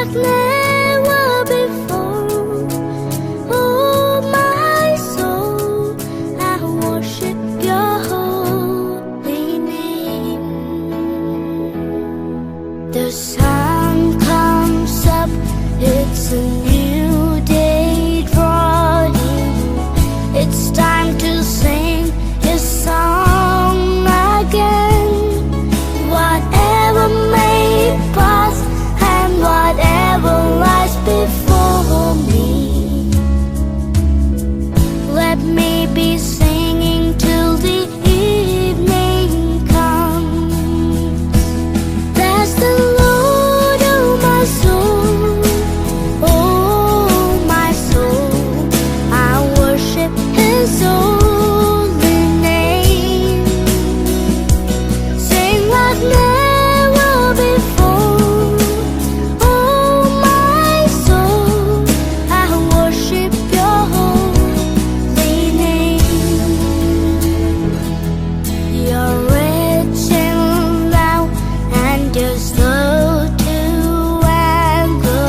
like never before. Oh, my soul, I worship your holy name. The sun comes up, it's a new day drawing. It's time to sing his song again. Whatever may pass and whatever lies before me, let me be singing till the evening comes. Bless the Lord, oh my soul, oh my soul, I worship his holy name. Sing like never before. Oh my soul, I worship your holy name. You're rich in love and you're slow to anger.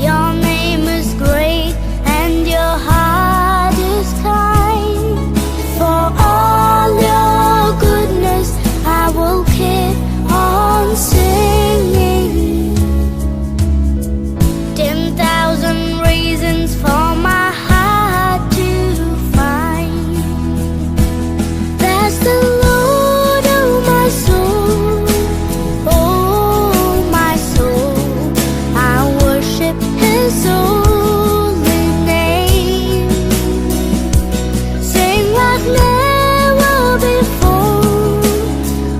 Your name is great and your heart is kind. For all your goodness, I will keep on singing. 10,000 reasons for my heart to find. Bless the Lord, oh my soul, oh my soul, I worship his holy name. Sing like never before.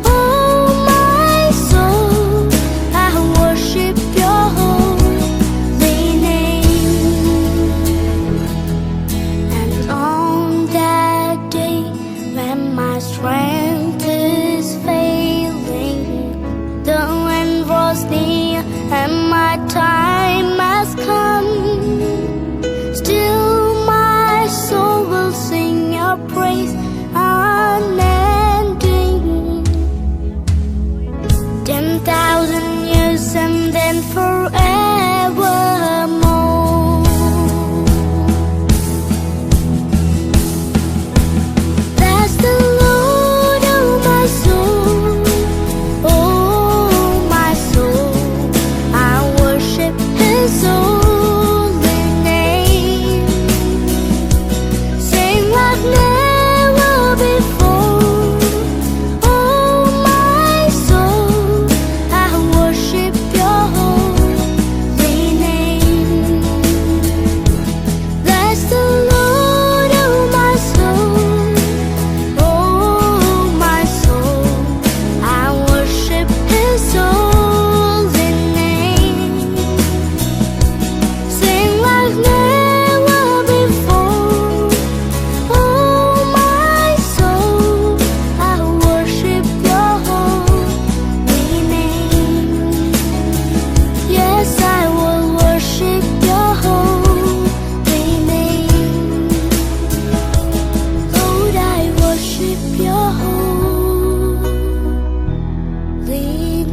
Oh my soul, I worship your holy name. And on that day when my strength is failing, the end was near and my time has come, still my soul will sing your praise unending. 10,000 years and then forevermore. Bless the Lord, oh my soul, oh my soul, I worship his holy name. Sing like never before. Oh my soul, I worship your holy name. Bless the Lord, oh my soul, oh my soul, I worship his holy name. Sing like never before. Oh my soul, I worship your holy name. Yes, I will worship your holy name. Lord, I worship your holy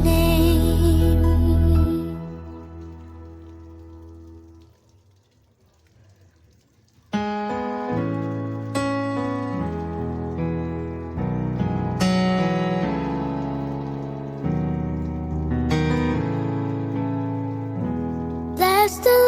name. Bless the